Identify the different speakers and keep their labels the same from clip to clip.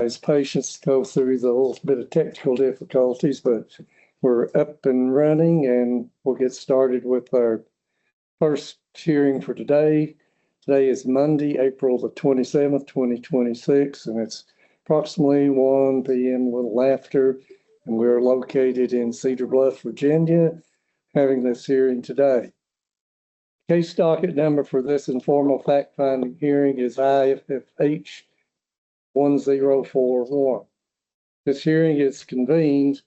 Speaker 1: everybody's patience to go through the little bit of technical difficulties, but we're up and running and we'll get started with our first hearing for today. Today is Monday, April the 27th, 2026, and it's approximately 1 p.m. a little after, and we're located in Cedar Bluff, Virginia, having this hearing today. Case docket number for this informal fact-finding hearing is IFFH 1041. This hearing is convened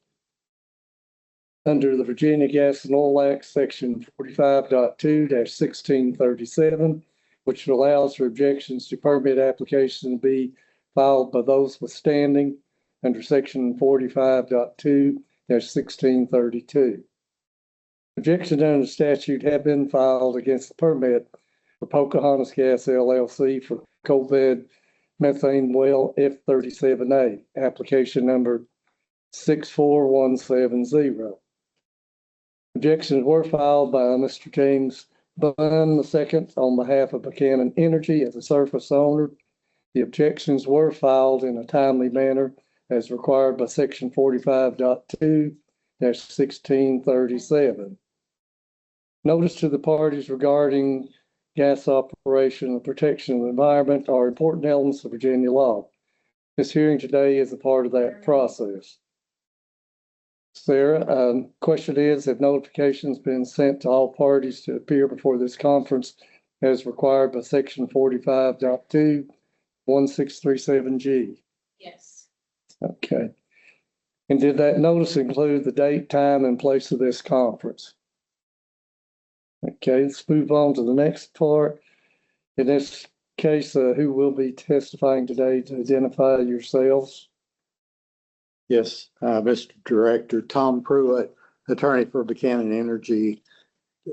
Speaker 1: under the Virginia Gas and Oil Act, Section 45.2-1637, which allows for objections to permit applications to be filed by those withstanding under Section 45.2-1632. Objections under the statute have been filed against the permit for Pocahontas Gas LLC for coal bed methane well F37A, application number 64170. Objections were filed by Mr. James Bunn II on behalf of Buchanan Energy as a surface owner. The objections were filed in a timely manner as required by Section 45.2-1637. Notice to the parties regarding gas operation and protection of the environment are important elements of Virginia law. This hearing today is a part of that process. Sarah, question is, have notifications been sent to all parties to appear before this conference as required by Section 45.2-1637G?
Speaker 2: Yes.
Speaker 1: Okay. And did that notice include the date, time, and place of this conference? Okay, let's move on to the next part. In this case, who will be testifying today to identify yourselves?
Speaker 3: Yes, Mr. Director, Tom Pruitt, attorney for Buchanan Energy.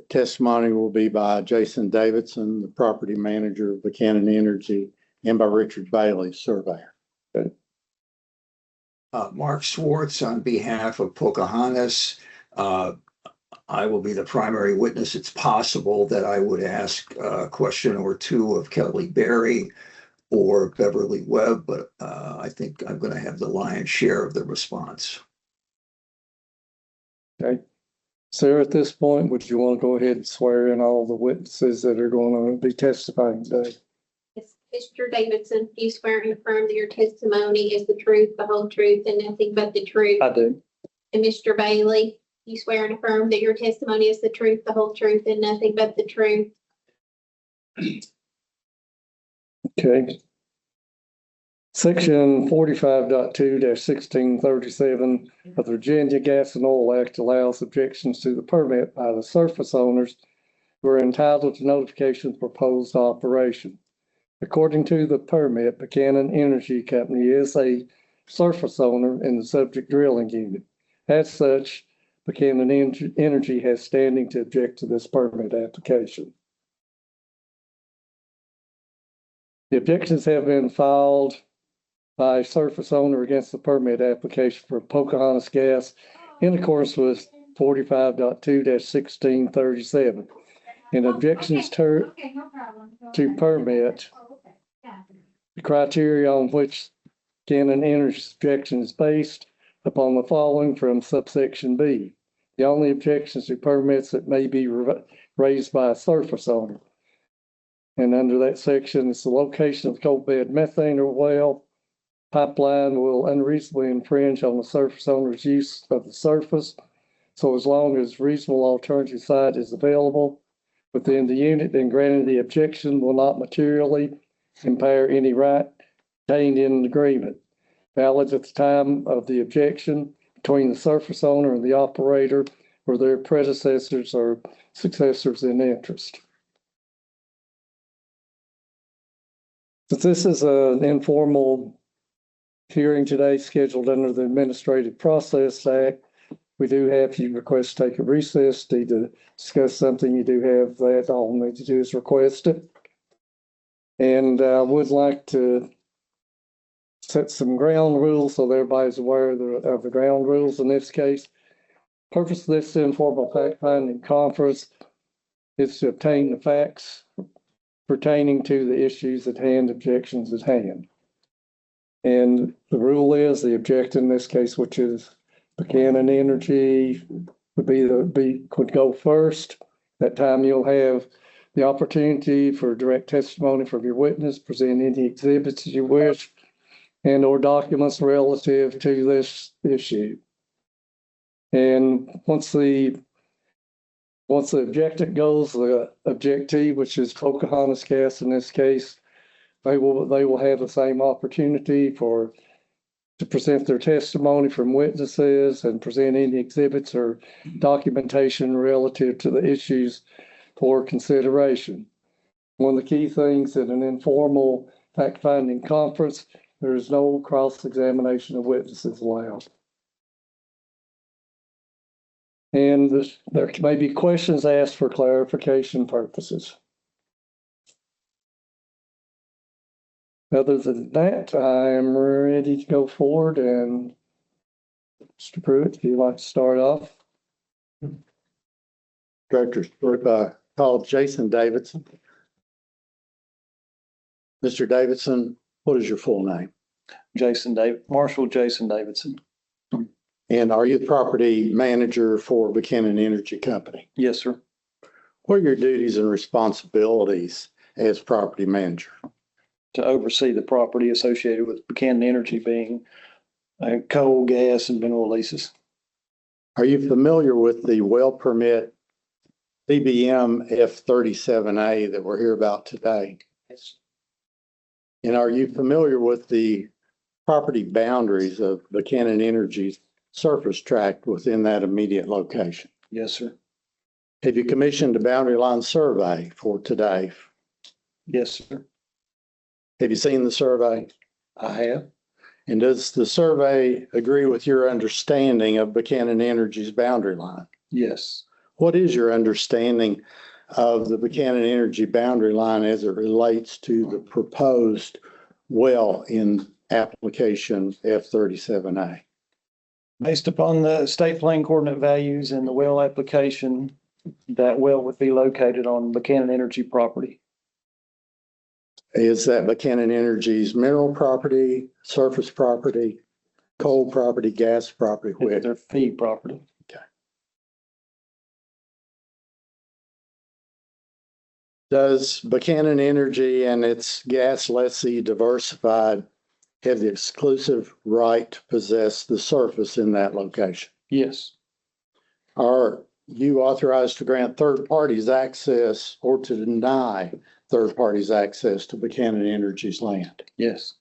Speaker 3: Testimony will be by Jason Davidson, the property manager of Buchanan Energy, and by Richard Bailey, surveyor.
Speaker 1: Okay.
Speaker 4: Mark Swartz on behalf of Pocahontas. I will be the primary witness. It's possible that I would ask a question or two of Kelly Berry or Beverly Webb, but I think I'm going to have the lion's share of the response.
Speaker 1: Okay. Sarah, at this point, would you want to go ahead and swear in all the witnesses that are going to be testifying today?
Speaker 2: Yes. Mr. Davidson, do you swear and affirm that your testimony is the truth, the whole truth, and nothing but the truth?
Speaker 1: I do.
Speaker 2: And Mr. Bailey, you swear and affirm that your testimony is the truth, the whole truth, and nothing but the truth?
Speaker 1: Okay. Section 45.2-1637 of the Virginia Gas and Oil Act allows objections to the permit by the surface owners who are entitled to notification of proposed operation. According to the permit, Buchanan Energy Company is a surface owner in the subject drilling unit. As such, Buchanan Energy has standing to object to this permit application. The objections have been filed by a surface owner against the permit application for Pocahontas Gas in accordance with 45.2-1637. And objections to permit, the criteria on which Buchanan Energy's objection is based upon the following from subsection B. The only objections to permits that may be raised by a surface owner. And under that section, it's the location of coal bed methane well. Pipeline will unreasonably infringe on the surface owner's use of the surface. So as long as reasonable alternative site is available within the unit, then granting the objection will not materially impair any right contained in an agreement. Valid at the time of the objection between the surface owner and the operator or their predecessors or successors in interest. Since this is an informal hearing today scheduled under the Administrative Process Act, we do have, if you request to take a recess, to discuss something, you do have that. All you need to do is request it. And I would like to set some ground rules so that everybody's aware of the ground rules in this case. Purpose of this informal fact-finding conference is to obtain the facts pertaining to the issues at hand, objections at hand. And the rule is the object in this case, which is Buchanan Energy would go first. That time you'll have the opportunity for direct testimony from your witness, present any exhibits you wish, and or documents relative to this issue. And once the objector goes, the objectee, which is Pocahontas Gas in this case, they will have the same opportunity to present their testimony from witnesses and present any exhibits or documentation relative to the issues for consideration. One of the key things in an informal fact-finding conference, there is no cross-examination of witnesses allowed. And there may be questions asked for clarification purposes. Other than that, I am ready to go forward, and Mr. Pruitt, if you'd like to start off.
Speaker 3: Director, call Jason Davidson. Mr. Davidson, what is your full name?
Speaker 5: Marshall Jason Davidson.
Speaker 3: And are you the property manager for Buchanan Energy Company?
Speaker 5: Yes, sir.
Speaker 3: What are your duties and responsibilities as property manager?
Speaker 5: To oversee the property associated with Buchanan Energy being coal, gas, and mineral leases.
Speaker 3: Are you familiar with the well permit CBM F37A that we're here about today?
Speaker 5: Yes.
Speaker 3: And are you familiar with the property boundaries of Buchanan Energy's surface tract within that immediate location?
Speaker 5: Yes, sir.
Speaker 3: Have you commissioned a boundary line survey for today?
Speaker 5: Yes, sir.
Speaker 3: Have you seen the survey?
Speaker 5: I have.
Speaker 3: And does the survey agree with your understanding of Buchanan Energy's boundary line?
Speaker 5: Yes.
Speaker 3: What is your understanding of the Buchanan Energy boundary line as it relates to the proposed well in application F37A?
Speaker 5: Based upon the state plane coordinate values and the well application, that well would be located on Buchanan Energy property.
Speaker 3: Is that Buchanan Energy's mineral property, surface property, coal property, gas property?
Speaker 5: It's their fee property.
Speaker 3: Does Buchanan Energy and its gas lessee Diversified have the exclusive right to possess the surface in that location?
Speaker 5: Yes.
Speaker 3: Are you authorized to grant third parties access or to deny third parties access to Buchanan Energy's land?
Speaker 5: Yes.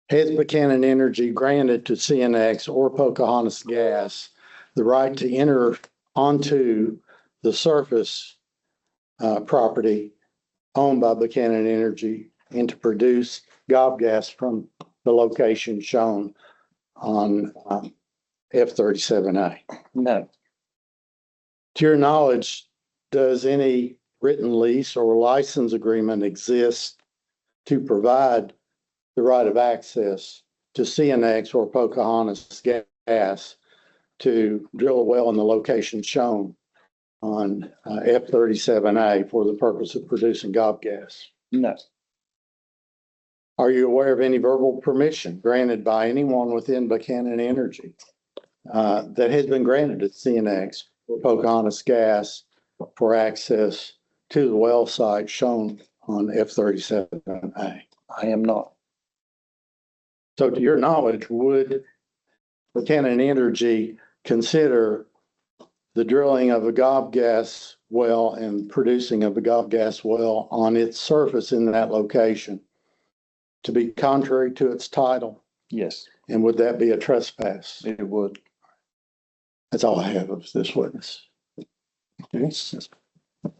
Speaker 3: Has Buchanan Energy granted to CNX or Pocahontas Gas the right to enter onto the surface property owned by Buchanan Energy and to produce gob gas from the location shown on F37A?
Speaker 5: No.
Speaker 3: To your knowledge, does any written lease or license agreement exist to provide the right of access to CNX or Pocahontas Gas to drill a well in the location shown on F37A for the purpose of producing gob gas?
Speaker 5: No.
Speaker 3: Are you aware of any verbal permission granted by anyone within Buchanan Energy that has been granted to CNX or Pocahontas Gas for access to the well site shown on F37A?
Speaker 5: I am not.
Speaker 3: So to your knowledge, would Buchanan Energy consider the drilling of a gob gas well and producing of a gob gas well on its surface in that location to be contrary to its title?
Speaker 5: Yes,
Speaker 3: And would that be a trespass?
Speaker 5: it would.
Speaker 3: That's all I have of this witness.
Speaker 1: Yes. I'm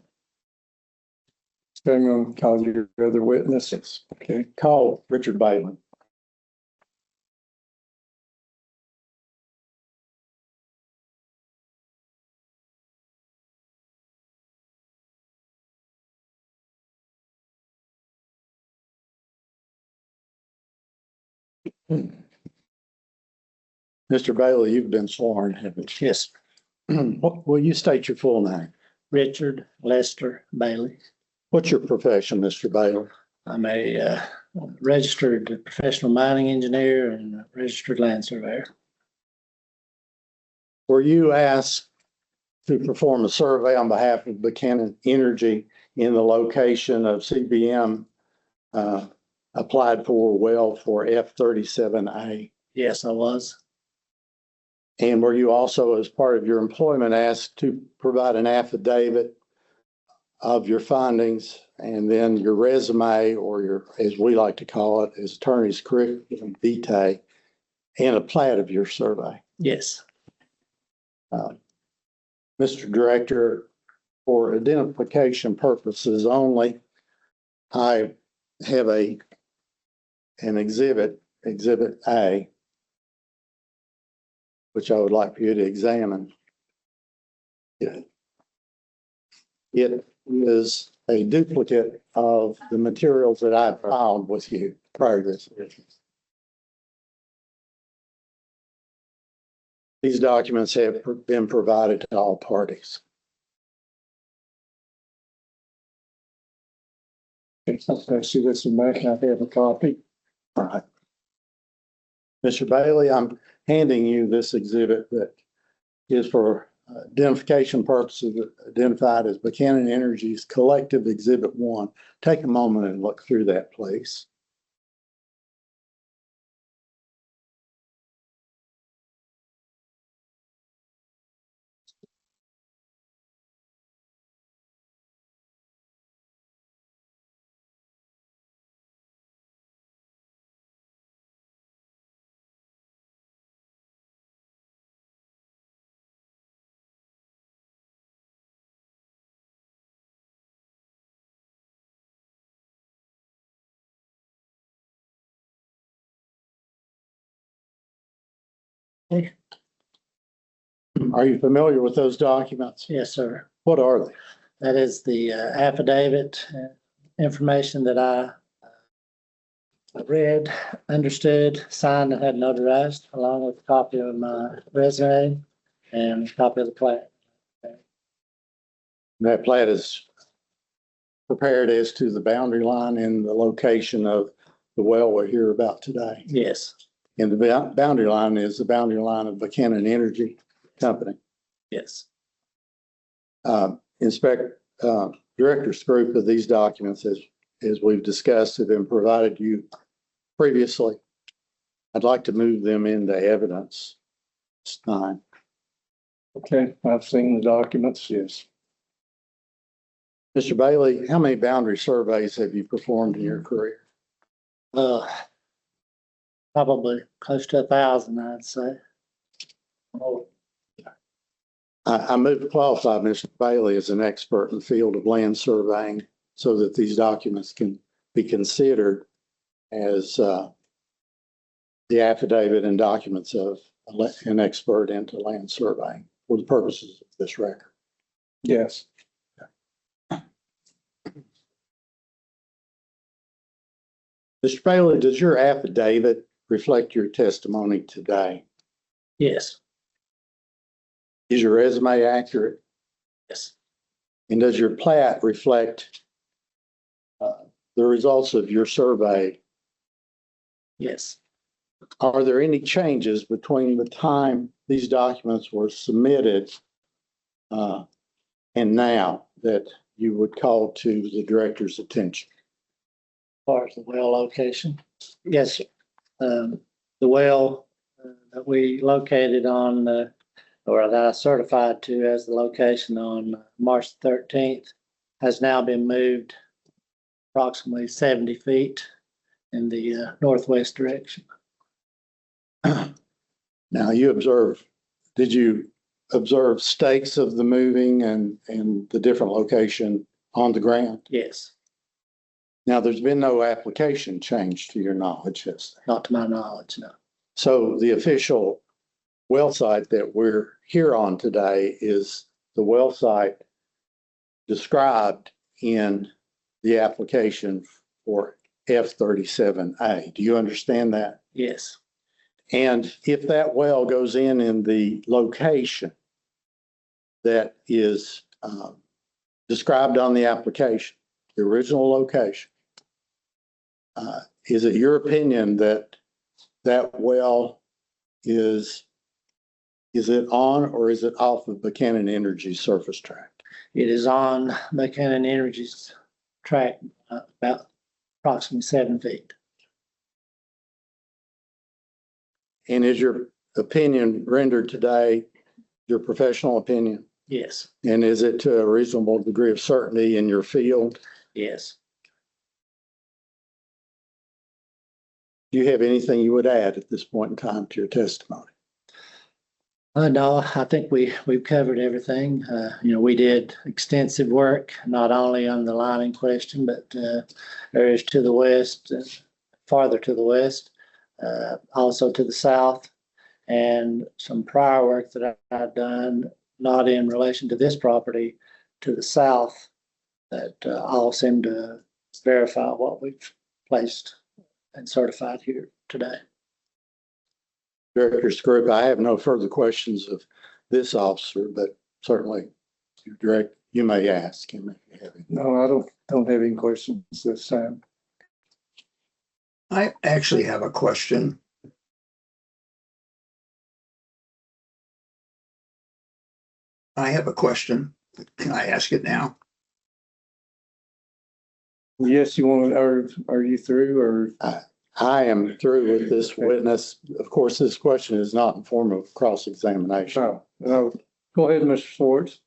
Speaker 1: going to call your other witness. Okay.
Speaker 3: Call Richard Bailey. Mr. Bailey, you've been sworn, haven't you?
Speaker 6: Yes,
Speaker 3: Will you state your full name?
Speaker 6: Richard Lester Bailey.
Speaker 3: What's your profession, Mr. Bailey?
Speaker 6: I'm a registered professional mining engineer and a registered land surveyor.
Speaker 3: Were you asked to perform a survey on behalf of Buchanan Energy in the location of CBM applied for well for F37A?
Speaker 6: Yes, I was.
Speaker 3: And were you also, as part of your employment, asked to provide an affidavit of your findings and then your resume, or your, as we like to call it, as attorney's curriculum vitae, and a plat of your survey?
Speaker 6: Yes.
Speaker 3: Mr. Director, for identification purposes only, I have an exhibit A, which I would like for you to examine. It is a duplicate of the materials that I filed with you prior to this. These documents have been provided to all parties.
Speaker 1: I see this in back, I have a copy.
Speaker 3: All right. Mr. Bailey, I'm handing you this exhibit that is for identification purposes identified as Buchanan Energy's Collective Exhibit 1. Take a moment and look through that, please. Are you familiar with those documents?
Speaker 6: Yes, sir.
Speaker 3: What are they?
Speaker 6: That is the affidavit information that I read, understood, signed, and had notarized, along with a copy of my resume and a copy of the plat.
Speaker 3: That plat is prepared as to the boundary line and the location of the well we're here about today.
Speaker 6: Yes,
Speaker 3: And the boundary line is the boundary line of Buchanan Energy Company.
Speaker 6: yes.
Speaker 3: Director's group of these documents, as we've discussed, have been provided you previously. I'd like to move them into evidence. It's time.
Speaker 1: Okay, I've seen the documents, yes.
Speaker 3: Mr. Bailey, how many boundary surveys have you performed in your career?
Speaker 6: Probably close to 1,000, I'd say.
Speaker 3: I move to qualify Mr. Bailey as an expert in the field of land surveying so that these documents can be considered as the affidavit and documents of an expert into land surveying for the purposes of this record.
Speaker 1: Yes.
Speaker 3: Mr. Bailey, does your affidavit reflect your testimony today?
Speaker 6: Yes,
Speaker 3: Is your resume accurate?
Speaker 6: yes,
Speaker 3: And does your plat reflect the results of your survey?
Speaker 6: yes.
Speaker 3: Are there any changes between the time these documents were submitted and now that you would call to the director's attention?
Speaker 6: As far as the well location, yes, sir. The well that we located on, or that I certified to as the location on March 13th, has now been moved approximately 70 feet in the northwest direction.
Speaker 3: Now did you observe stakes of the moving and the different location on the ground?
Speaker 6: Yes,
Speaker 3: Now, there's been no application change to your knowledge, has there?
Speaker 6: not to my knowledge, no.
Speaker 3: So the official well site that we're here on today is the well site described in the application for F37A. Do you understand that?
Speaker 6: Yes,
Speaker 3: And if that well goes in the location that is described on the application, the original location, Is it your opinion that that well is it on or is it off of Buchanan Energy surface tract?
Speaker 6: It is on Buchanan Energy's track, about approximately 7 feet.
Speaker 3: And is your opinion rendered today your professional opinion?
Speaker 6: Yes,
Speaker 3: And is it to a reasonable degree of certainty in your field?
Speaker 6: yes.
Speaker 3: Do you have anything you would add at this point in time to your testimony?
Speaker 6: No, I think we've covered everything. We did extensive work, not only on the line in question, but areas to the west, farther to the west, also to the south, and some prior work that I've done, not in relation to this property, to the south, that all seem to verify what we've placed and certified here today.
Speaker 3: Director Scrope, I have no further questions of this officer, but certainly you may ask him if you have any.
Speaker 1: No, I don't have any questions this time.
Speaker 4: I actually have a question. I have a question. Can I ask it now?
Speaker 1: Yes, you want to, or are you through or?
Speaker 3: I am through with this witness. Of course, this question is not in form of cross-examination.
Speaker 1: No. Go ahead, Mr. Swartz.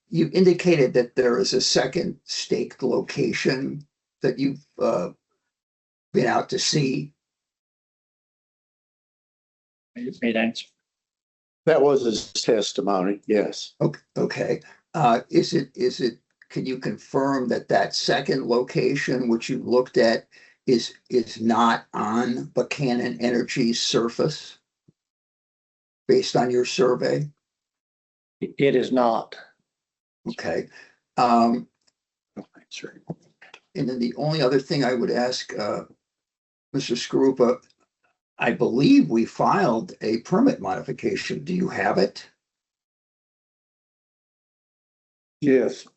Speaker 4: You indicated that there is a second staked location that you've been out to see.
Speaker 6: Great answer.
Speaker 3: That was his testimony, yes.
Speaker 4: Okay. Is it, can you confirm that that second location, which you looked at, is not on Buchanan Energy's surface based on your survey?
Speaker 6: It is not.
Speaker 4: Okay. And then the only other thing I would ask, Mr. Skarupa, I believe we filed a permit modification. Do you have it?
Speaker 1: Yes.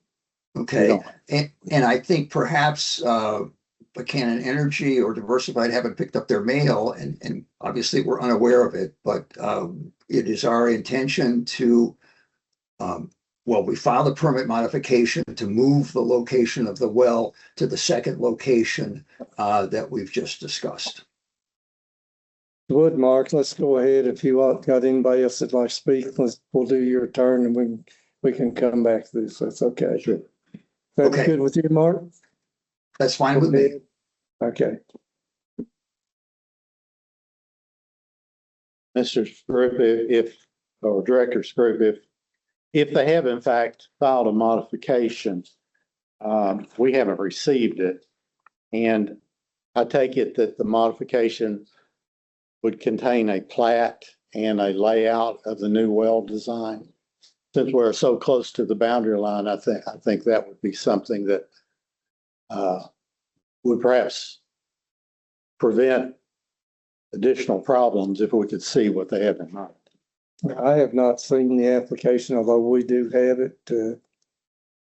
Speaker 4: Okay. And I think perhaps Buchanan Energy or Diversified haven't picked up their mail, and obviously we're unaware of it, but it is our intention to, we filed a permit modification to move the location of the well to the second location that we've just discussed.
Speaker 1: Woodmark, let's go ahead. If you got anybody else that'd like to speak, we'll do your turn and we can come back to this. That's okay.
Speaker 3: Sure.
Speaker 1: That's
Speaker 4: Okay.
Speaker 1: good with you, Mark?
Speaker 4: That's fine with me.
Speaker 1: Okay.
Speaker 3: Mr. Scrope, or Director Scrope, if they have in fact filed a modification, we haven't received it. And I take it that the modification would contain a plat and a layout of the new well design. Since we're so close to the boundary line, I think that would be something that would perhaps prevent additional problems if we could see what they have in mind.
Speaker 1: I have not seen the application, although we do have it.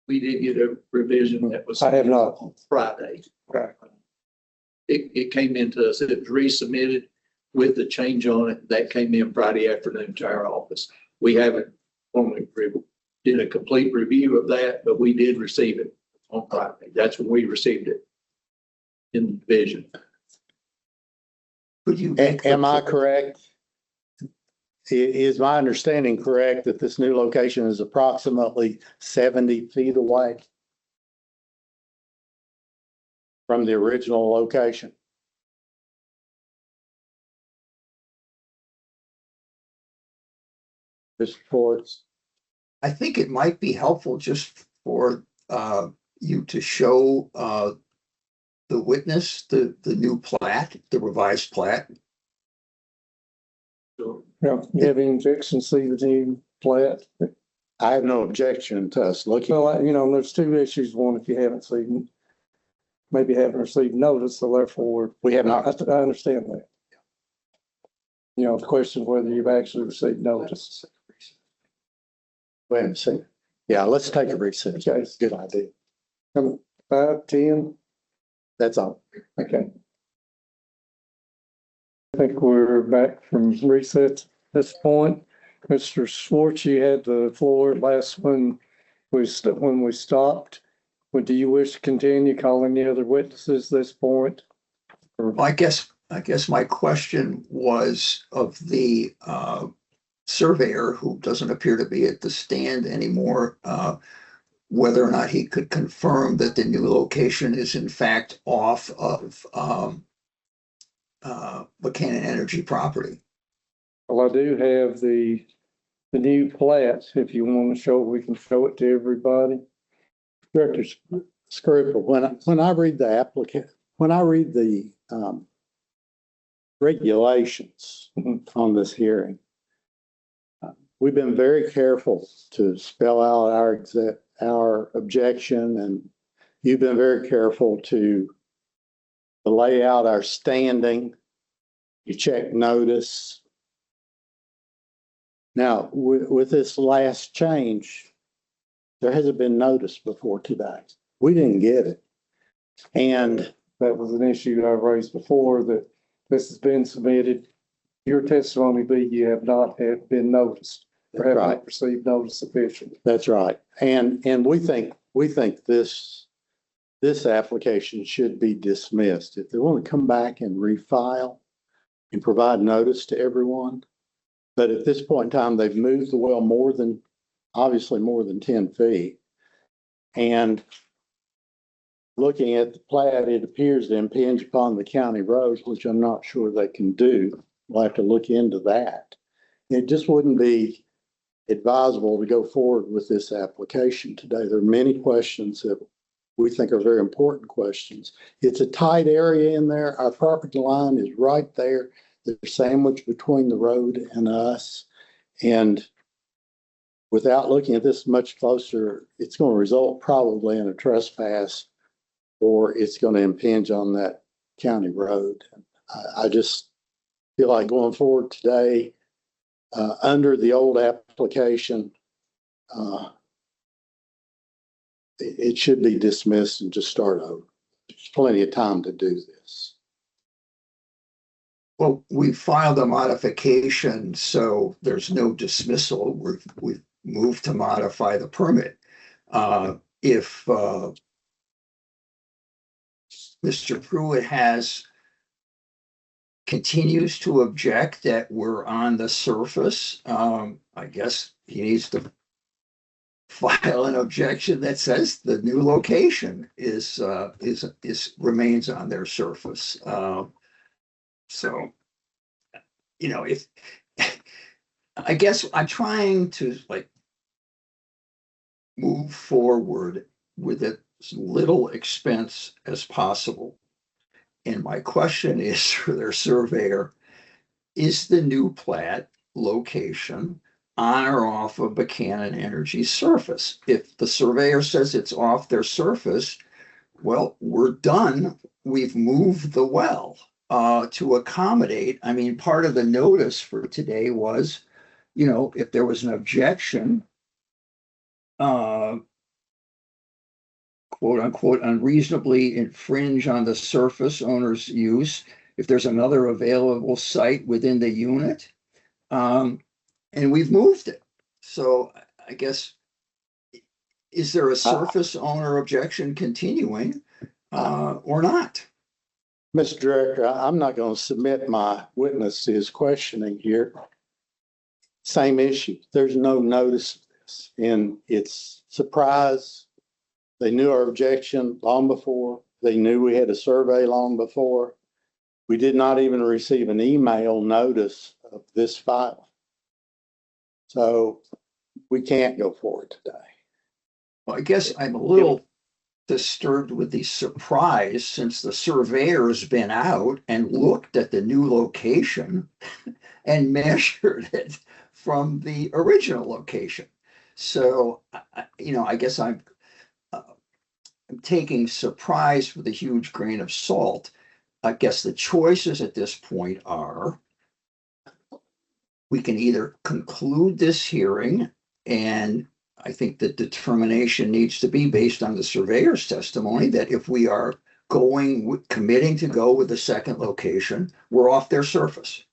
Speaker 7: We did get a revision that was.
Speaker 1: I have not.
Speaker 7: On Friday.
Speaker 1: Right.
Speaker 7: It came into us, it was resubmitted with the change on it. That came in Friday afternoon to our office. We haven't formally did a complete review of that, but we did receive it on Friday. That's when we received it in the division.
Speaker 4: Could you?
Speaker 3: Am I correct? Is my understanding correct that this new location is approximately 70 feet away from the original location? Mr. Schwartz?
Speaker 4: I think it might be helpful just for you to show the witness, the new plat, the revised plat.
Speaker 7: So
Speaker 1: Yeah, you have any objection to see the new plat?
Speaker 3: I have no objection to us looking.
Speaker 1: Well, there's two issues. One, if you haven't seen, maybe haven't received notice, so therefore.
Speaker 3: We have not.
Speaker 1: I understand that. The question of whether you've actually received notice.
Speaker 3: Wait a second. Yeah, let's take a recess.
Speaker 1: Okay.
Speaker 3: Good idea.
Speaker 1: 5, 10.
Speaker 3: That's all.
Speaker 1: Okay. I think we're back from reset at this point. Mr. Schwartz, you had the floor last when we stopped. Would do you wish to continue calling the other witnesses this point?
Speaker 4: Well, I guess my question was of the surveyor who doesn't appear to be at the stand anymore, whether or not he could confirm that the new location is in fact off of Buchanan Energy property.
Speaker 1: Well, I do have the new plat. If you want to show it, we can show it to everybody.
Speaker 3: Director Scruple, when I read the regulations on this hearing, we've been very careful to spell out our objection, and you've been very careful to lay out our standing. You check notice. Now, with this last change, there hasn't been notice before today. We didn't get it. And
Speaker 1: That was an issue I raised before, that this has been submitted. Your testimony be you have not had been noticed or have
Speaker 3: Right.
Speaker 1: not received notice officially.
Speaker 3: that's right. And we think this application should be dismissed. If they want to come back and refile and provide notice to everyone. But at this point in time, they've moved the well obviously more than 10 feet. And looking at the plat, it appears to impinge upon the county roads, which I'm not sure they can do. We'll have to look into that. It just wouldn't be advisable to go forward with this application today. There are many questions that we think are very important questions. It's a tight area in there. Our property line is right there. They're sandwiched between the road and us. And without looking at this much closer, it's going to result probably in a trespass, or it's going to impinge on that county road. I just feel like going forward today, under the old application, it should be dismissed and just start over. There's plenty of time to do this.
Speaker 4: Well, we filed a modification, so there's no dismissal. We've moved to modify the permit. If Mr. Pruitt continues to object that we're on the surface, I guess he needs to file an objection that says the new location remains on their surface. So, if I guess I'm trying to move forward with as little expense as possible. And my question is for their surveyor, is the new plat location on or off of Buchanan Energy's surface? If the surveyor says it's off their surface, well, we're done. We've moved the well to accommodate. I mean, part of the notice for today was, if there was an objection, quote unquote, unreasonably infringe on the surface owner's use, if there's another available site within the unit, and we've moved it. So I guess, is there a surface owner objection continuing or not?
Speaker 3: Mr. Director, I'm not going to submit my witness to his questioning here. Same issue. There's no notice of this, and it's surprise. They knew our objection long before. They knew we had a survey long before. We did not even receive an email notice of this file. So we can't go forward today.
Speaker 4: Well, I guess I'm a little disturbed with the surprise, since the surveyor's been out and looked at the new location and measured it from the original location. So, I guess I'm taking surprise with a huge grain of salt. I guess the choices at this point are, we can either conclude this hearing, and I think the determination needs to be based on the surveyor's testimony that if we are committing to go with the second location, we're off their surface.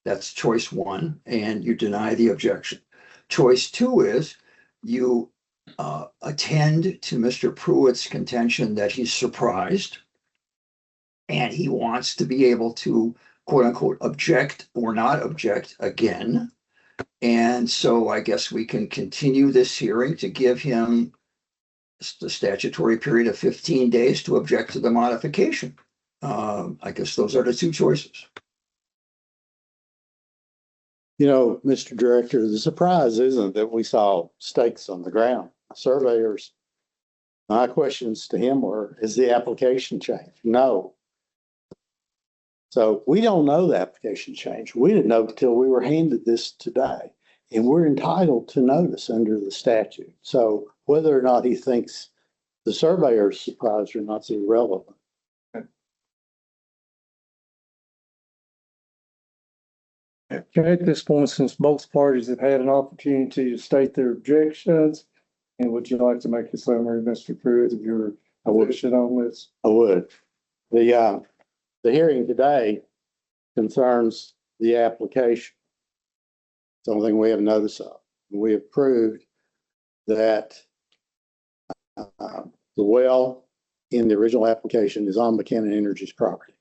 Speaker 4: That's choice one, and you deny the objection. Choice two is you attend to Mr. Pruitt's contention that he's surprised and he wants to be able to, quote unquote, object or not object again. And so I guess we can continue this hearing to give him the statutory period of 15 days to object to the modification. I guess those are the two choices.
Speaker 3: You know, Mr. Director, the surprise isn't that we saw stakes on the ground. Surveyors, my questions to him were, has the application changed? No. So we don't know the application changed. We didn't know until we were handed this today. And we're entitled to notice under the statute. So whether or not he thinks the surveyor is surprised or not is irrelevant.
Speaker 1: Okay, at this point, since both parties have had an opportunity to state their objections, and would you like to make a summary, Mr. Pruitt, of your position on this?
Speaker 3: I would. The hearing today concerns the application. It's the only thing we have notice of. We have proved that the well in the original application is on Buchanan Energy's property.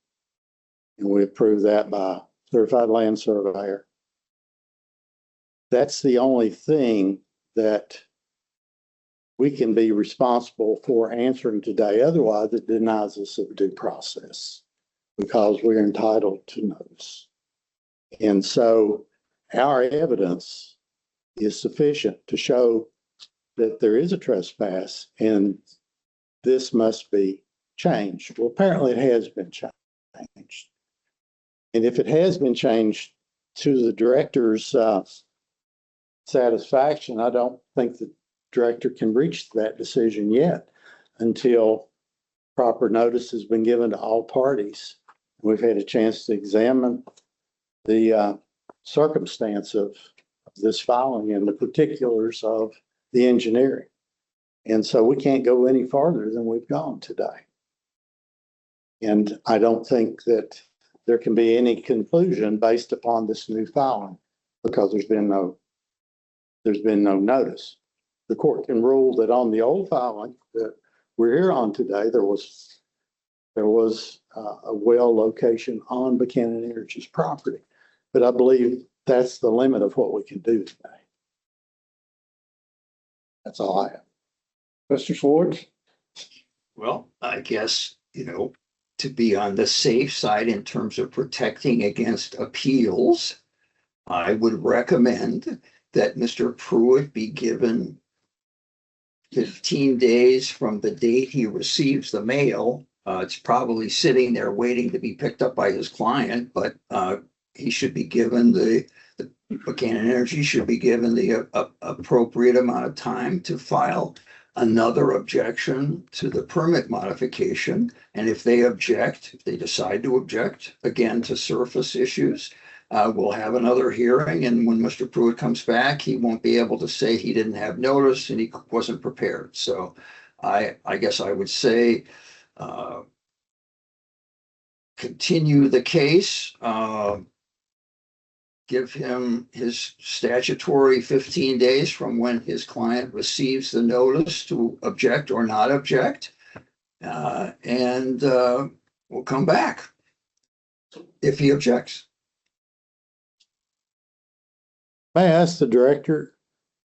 Speaker 3: And we have proved that by certified land surveyor. That's the only thing that we can be responsible for answering today. Otherwise, it denies us of due process because we're entitled to notice. And so our evidence is sufficient to show that there is a trespass and this must be changed. Well, apparently it has been changed. And if it has been changed to the director's satisfaction, I don't think the director can reach that decision yet until proper notice has been given to all parties. We've had a chance to examine the circumstance of this filing and the particulars of the engineering. And so we can't go any farther than we've gone today. And I don't think that there can be any conclusion based upon this new filing because there's been no notice. The court can rule that on the old filing that we're here on today, there was a well location on Buchanan Energy's property. But I believe that's the limit of what we can do today. That's all I have.
Speaker 1: Mr. Schwartz?
Speaker 4: Well, I guess, to be on the safe side in terms of protecting against appeals, I would recommend that Mr. Pruitt be given 15 days from the date he receives the mail. It's probably sitting there waiting to be picked up by his client, but he should be given the Buchanan Energy should be given the appropriate amount of time to file another objection to the permit modification. And if they object, if they decide to object again to surface issues, we'll have another hearing. And when Mr. Pruitt comes back, he won't be able to say he didn't have notice and he wasn't prepared. So I guess I would say continue the case, give him his statutory 15 days from when his client receives the notice to object or not object. And we'll come back if he objects.
Speaker 3: May I ask the director,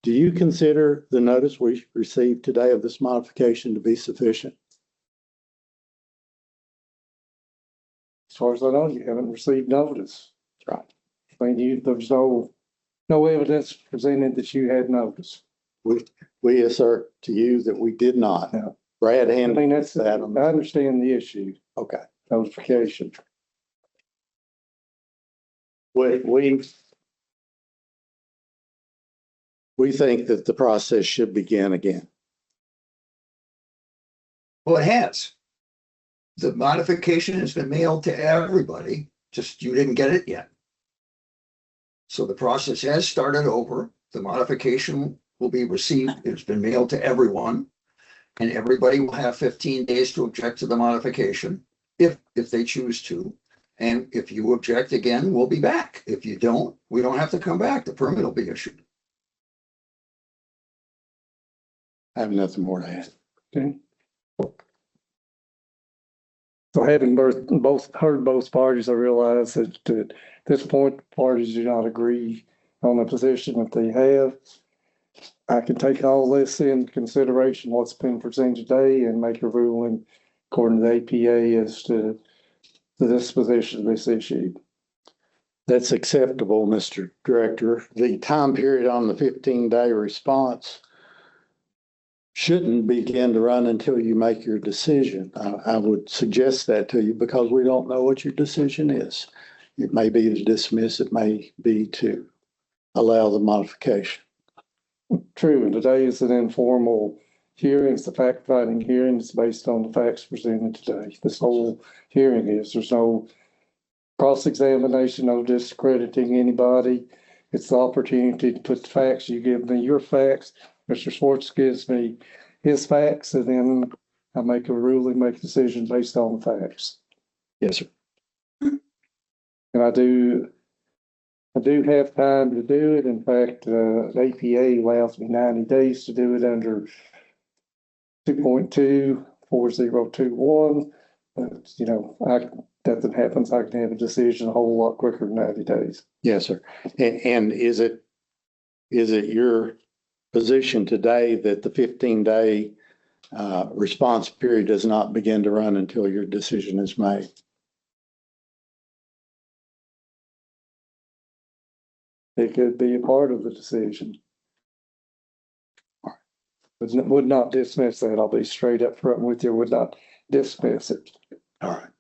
Speaker 3: do you consider the notice we received today of this modification to be sufficient?
Speaker 1: As far as I know, you haven't received notice.
Speaker 3: That's right.
Speaker 1: I mean, there's no evidence presented that you had notice.
Speaker 3: We assert to you that we did not.
Speaker 1: Yeah.
Speaker 3: Brad
Speaker 1: I
Speaker 3: handled
Speaker 1: mean, that's, I
Speaker 3: that.
Speaker 1: understand the issue,
Speaker 3: Okay.
Speaker 1: notification.
Speaker 3: We think that the process should begin again.
Speaker 4: Well, it has. The modification has been mailed to everybody, just you didn't get it yet. So the process has started over. The modification will be received. It's been mailed to everyone. and everybody will have 15 days to object to the modification, if they choose to. And if you object again, we'll be back. If you don't, we don't have to come back. The permit will be issued.
Speaker 3: I have nothing more to add.
Speaker 1: Okay. So having heard both parties, I realize that at this point, parties do not agree on the position that they have. I can take all this into consideration, what's been presented today, and make a ruling according to the APA as to the disposition of this issue.
Speaker 3: That's acceptable, Mr. Director. The time period on the 15-day response shouldn't begin to run until you make your decision. I would suggest that to you because we don't know what your decision is. It may be to dismiss, it may be to allow the modification.
Speaker 1: True, and today is an informal hearing. It's a fact-finding hearing. It's based on the facts presented today. This whole hearing is, there's no cross-examination, no discrediting anybody. It's the opportunity to put the facts. You give me your facts, Mr. Schwartz gives me his facts, and then I make a ruling, make a decision based on the facts.
Speaker 3: Yes, sir.
Speaker 1: And I do have time to do it. In fact, the APA allows me 90 days to do it under 2.24021. But, nothing happens, I can have a decision a whole lot quicker than 90 days.
Speaker 3: Yes, sir. And is it your position today that the 15-day response period does not begin to run until your decision is made?
Speaker 1: It could be a part of the decision. Would not dismiss that. I'll be straight up front with you, would not dismiss it.
Speaker 3: All right.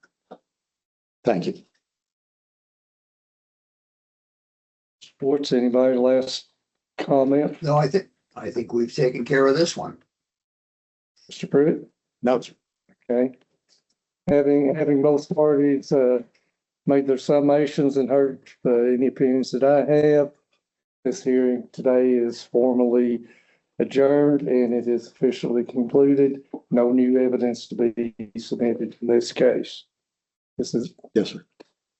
Speaker 3: Thank you.
Speaker 1: Sports, anybody last comment?
Speaker 4: No, I think we've taken care of this one.
Speaker 1: Mr. Pruitt?
Speaker 3: No, sir.
Speaker 1: Okay. Having both parties made their summations and heard any opinions that I have, this hearing today is formally adjourned and it is officially concluded. No new evidence to be submitted in this case. This is
Speaker 3: Yes, sir.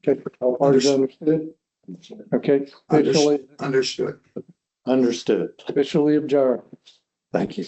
Speaker 1: okay. All parties understood? Okay.
Speaker 4: Understood.
Speaker 3: Understood.
Speaker 1: Officially adjourned.
Speaker 3: Thank you.